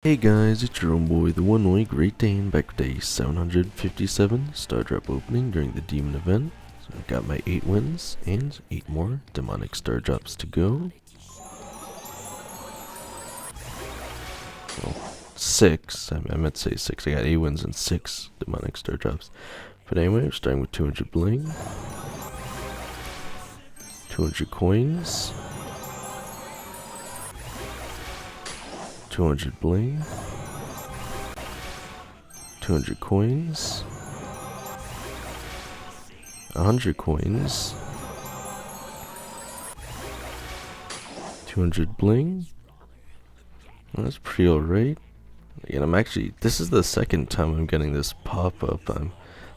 Hey guys, it's your own boy, the one way Great Dane, back with day 757 star drop opening during the demon event. So I got my 8 wins and 8 more demonic star drops to go. Well, 6, I meant to say 6, I got 8 wins and 6 demonic star drops. But anyway, we're starting with 200 bling, 200 coins, 200 bling, 200 coins, 100 coins, 200 bling. Well, that's pretty alright. And this is the second time I'm getting this pop-up. I'm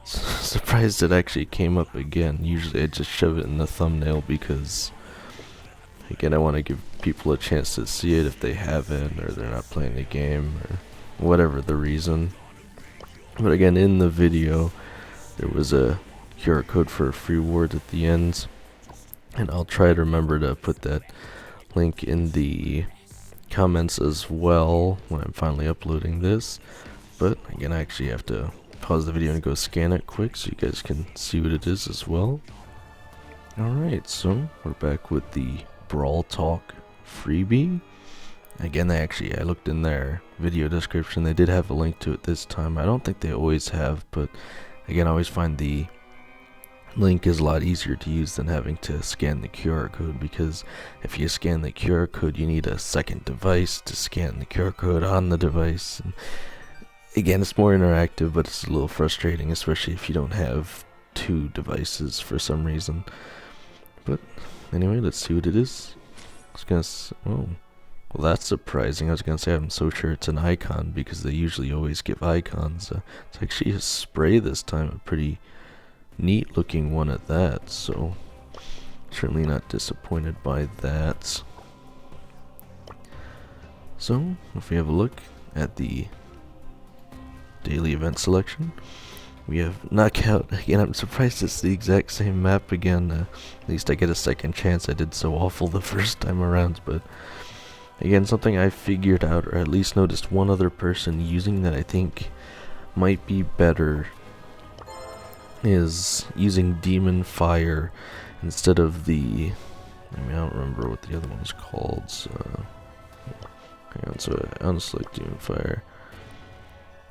surprised it actually came up again. Usually I just shove it in the thumbnail because, again, I want to give people a chance to see it if they haven't, or they're not playing the game, or whatever the reason. But again, in the video, there was a QR code for a free reward at the end, and I'll try to remember to put that link in the comments as well when I'm finally uploading this. But again, I actually have to pause the video and go scan it quick so you guys can see what it is as well. Alright, so we're back with the Brawl Talk freebie. Again, I looked in their video description, they did have a link to it this time. I don't think they always have, but again, I always find the link is a lot easier to use than having to scan the QR code, because if you scan the QR code, you need a second device to scan the QR code on the device. And again, it's more interactive, but it's a little frustrating, especially if you don't have 2 devices for some reason. But anyway, let's see what it is. Oh, well, that's surprising. I was gonna say I'm so sure it's an icon because they usually always give icons. It's actually a spray this time, a pretty neat looking one at that, so certainly not disappointed by that. So if we have a look at the daily event selection, we have Knockout. Again, I'm surprised it's the exact same map again. At least I get a second chance. I did so awful the first time around, but again, something I figured out, or at least noticed one other person using that I think might be better, is using Demon Fire instead of the, I don't remember what the other one's called, so hang on, so I unselect Demon Fire.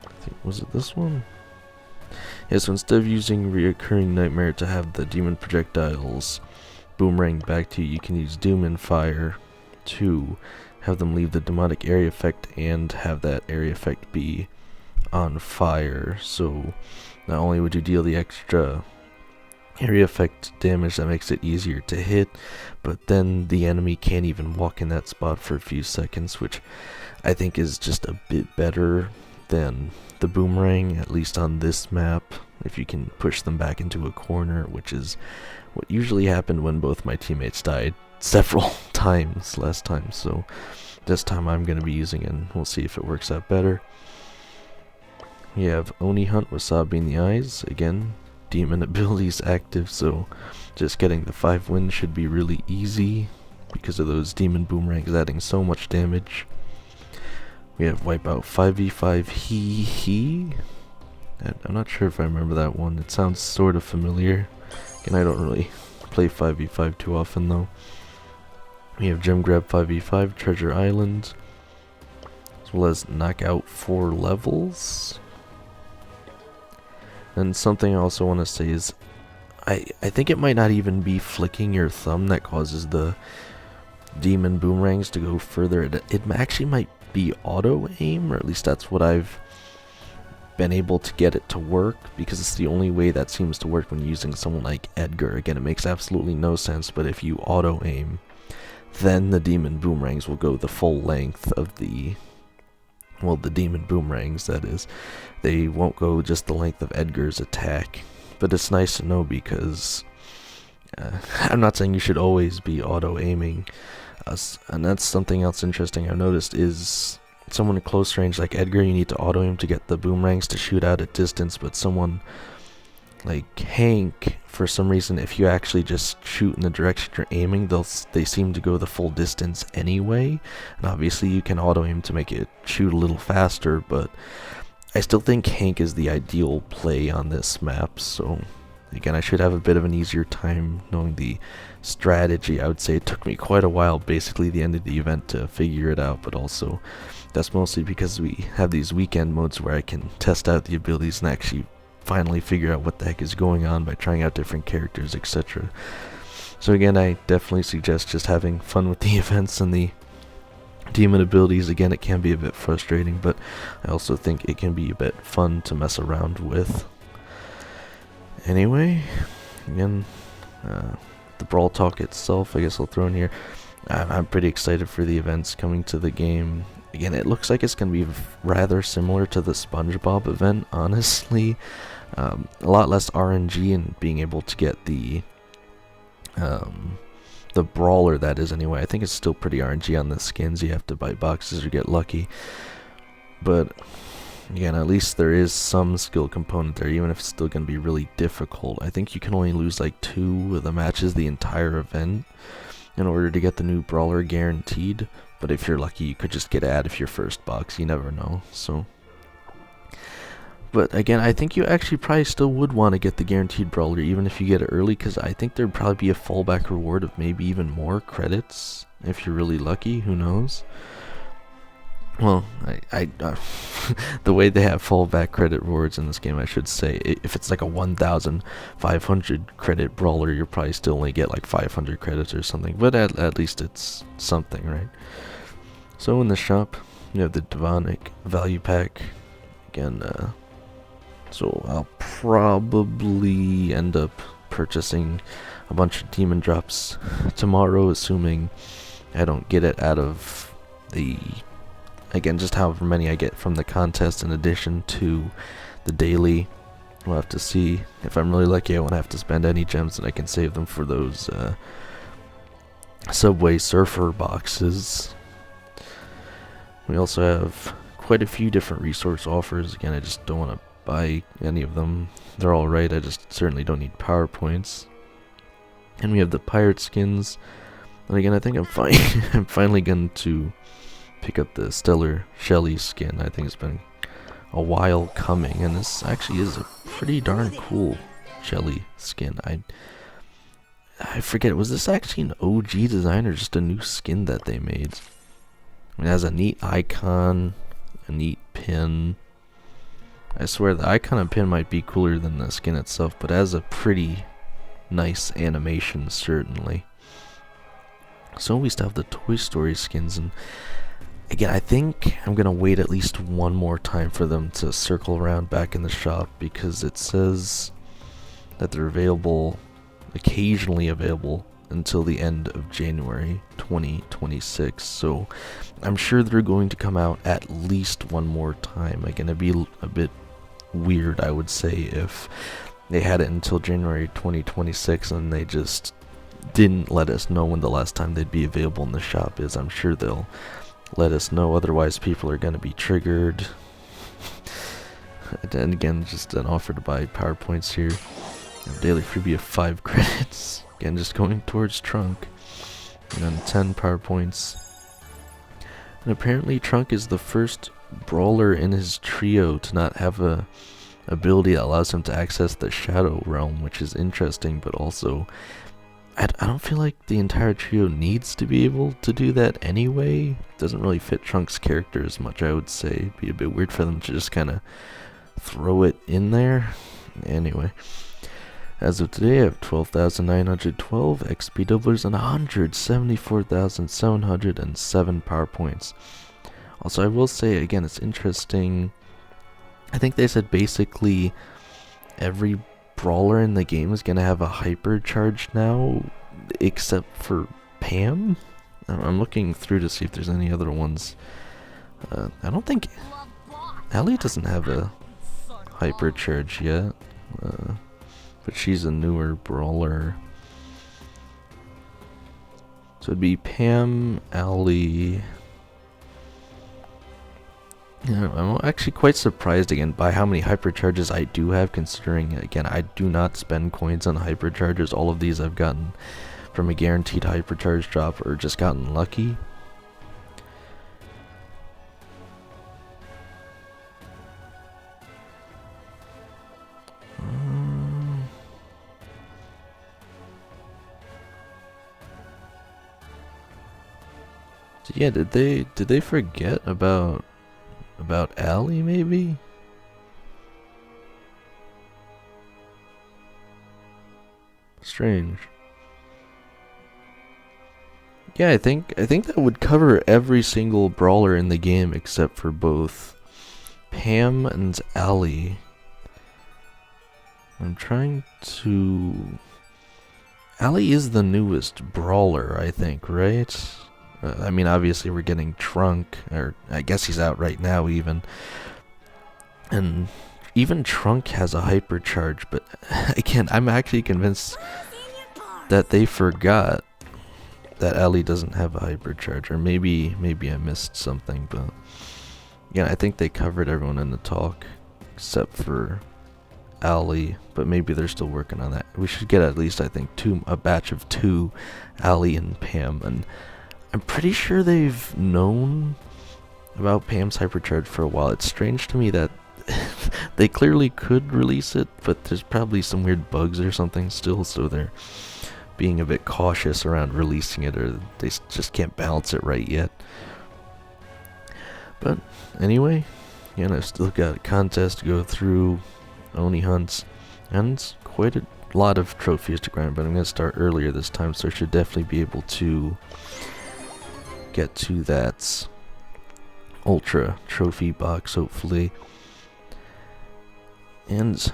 I think, was it this one? Yeah, so instead of using Reoccurring Nightmare to have the demon projectiles boomerang back to you, you can use Demon Fire to have them leave the demonic area effect and have that area effect be on fire. So not only would you deal the extra area effect damage that makes it easier to hit, but then the enemy can't even walk in that spot for a few seconds, which I think is just a bit better than the boomerang, at least on this map. If you can push them back into a corner, which is what usually happened when both my teammates died several times last time. So this time I'm going to be using it, and we'll see if it works out better. We have Oni Hunt, Wasabi in the eyes. Again, demon abilities active, so just getting the 5 wins should be really easy because of those demon boomerangs adding so much damage. We have Wipeout 5v5 He. I'm not sure if I remember that one. It sounds sort of familiar. And I don't really play 5v5 too often though. We have Gem Grab 5v5 Treasure Island, as well as Knockout 4 levels. And something I also want to say is I think it might not even be flicking your thumb that causes the demon boomerangs to go further. It actually might be auto aim, or at least that's what I've been able to get it to work, because it's the only way that seems to work when using someone like Edgar. Again, it makes absolutely no sense, but if you auto aim, then the demon boomerangs will go the full length of the, well, the demon boomerangs, that is. They won't go just the length of Edgar's attack. But it's nice to know, because I'm not saying you should always be auto aiming, and that's something else interesting I've noticed is someone at close range like Edgar, you need to auto aim to get the boomerangs to shoot out at distance, but someone like Hank, for some reason, if you actually just shoot in the direction you're aiming, they seem to go the full distance anyway. And obviously you can auto aim to make it shoot a little faster, but I still think Hank is the ideal play on this map. So again, I should have a bit of an easier time knowing the strategy. I would say it took me quite a while, basically the end of the event, to figure it out, but also that's mostly because we have these weekend modes where I can test out the abilities and actually finally figure out what the heck is going on by trying out different characters, etc. So again, I definitely suggest just having fun with the events and the demon abilities. Again, it can be a bit frustrating, but I also think it can be a bit fun to mess around with. Anyway, again, the Brawl Talk itself, I guess I'll throw in here. I'm pretty excited for the events coming to the game. Again, it looks like it's going to be rather similar to the SpongeBob event, honestly. A lot less RNG and being able to get the brawler, that is, anyway. I think it's still pretty RNG on the skins. You have to buy boxes or get lucky. But again, at least there is some skill component there, even if it's still going to be really difficult. I think you can only lose like 2 of the matches the entire event in order to get the new brawler guaranteed. But if you're lucky, you could just get out of your first box. You never know. So, but again, I think you actually probably still would want to get the guaranteed brawler even if you get it early, because I think there'd probably be a fallback reward of maybe even more credits if you're really lucky. Who knows? Well, the way they have fallback credit rewards in this game, I should say, if it's like a 1,500 credit brawler, you'll probably still only get like 500 credits or something, but at least it's something, right? So in the shop, you have the Demonic Value Pack. Again, so I'll probably end up purchasing a bunch of demon drops tomorrow, assuming I don't get it out of the... Again, just however many I get from the contest in addition to the daily. We'll have to see. If I'm really lucky, I won't have to spend any gems and I can save them for those Subway Surfer boxes. We also have quite a few different resource offers. Again, I just don't want to buy any of them. They're alright, I just certainly don't need PowerPoints. And we have the pirate skins. And again, I think I'm finally going to pick up the Stellar Shelly skin. I think it's been a while coming, and this actually is a pretty darn cool Shelly skin. I forget, was this actually an OG design or just a new skin that they made? I mean, it has a neat icon, a neat pin. I swear the icon and pin might be cooler than the skin itself, but it has a pretty nice animation, certainly. So we still have the Toy Story skins, and again, I think I'm going to wait at least one more time for them to circle around back in the shop, because it says that they're available, occasionally available, until the end of January 2026. So I'm sure they're going to come out at least one more time. Again, it'd be a bit weird, I would say, if they had it until January 2026 and they just didn't let us know when the last time they'd be available in the shop is. I'm sure they'll let us know, otherwise people are going to be triggered. And again, just an offer to buy PowerPoints here. Daily freebie of 5 credits. Again, just going towards Trunk. And then 10 PowerPoints. And apparently Trunk is the first brawler in his trio to not have a ability that allows him to access the Shadow Realm, which is interesting, but also I don't feel like the entire trio needs to be able to do that anyway. It doesn't really fit Trunk's character as much, I would say. It'd be a bit weird for them to just kind of throw it in there. Anyway, as of today, I have 12,912 XP doublers and 174,707 PowerPoints. Also, I will say, again, it's interesting. I think they said basically every brawler in the game is going to have a hypercharge now, except for Pam. I'm looking through to see if there's any other ones. I don't think Ellie doesn't have a hypercharge yet, but she's a newer brawler. So it'd be Pam, Ellie, Yeah, I'm actually quite surprised again by how many hypercharges I do have, considering again I do not spend coins on hypercharges. All of these I've gotten from a guaranteed hypercharge drop or just gotten lucky. So yeah, did they forget about Allie maybe? Strange. Yeah, I think that would cover every single brawler in the game except for both Pam and Allie. I'm trying to. Allie is the newest brawler, I think, right? I mean, obviously we're getting Trunk, or I guess he's out right now even. And even Trunk has a hypercharge, but again, I'm actually convinced that they forgot that Allie doesn't have a hypercharge, or maybe I missed something, but yeah, I think they covered everyone in the talk except for Allie, but maybe they're still working on that. We should get at least, I think, a batch of 2, Allie and Pam, and I'm pretty sure they've known about Pam's hypercharge for a while. It's strange to me that they clearly could release it, but there's probably some weird bugs or something still, so they're being a bit cautious around releasing it, or they just can't balance it right yet. But anyway, yeah, I've still got a contest to go through, Oni hunts, and quite a lot of trophies to grind, but I'm going to start earlier this time, so I should definitely be able to get to that ultra trophy box, hopefully. And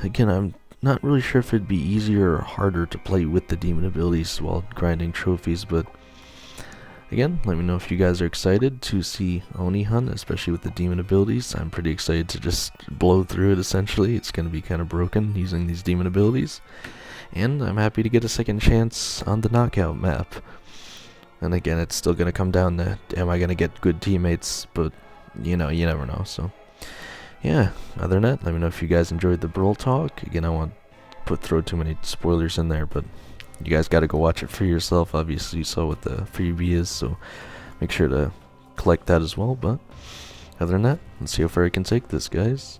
again, I'm not really sure if it'd be easier or harder to play with the demon abilities while grinding trophies, but again, let me know if you guys are excited to see Oni hunt, especially with the demon abilities. I'm pretty excited to just blow through it, essentially. It's going to be kind of broken using these demon abilities. And I'm happy to get a second chance on the knockout map. And again, it's still going to come down to, am I going to get good teammates? But, you know, you never know, so. Yeah, other than that, let me know if you guys enjoyed the Brawl Talk. Again, I won't throw too many spoilers in there, but you guys got to go watch it for yourself. Obviously, you saw what the freebie is, so make sure to collect that as well. But other than that, let's see how far I can take this, guys.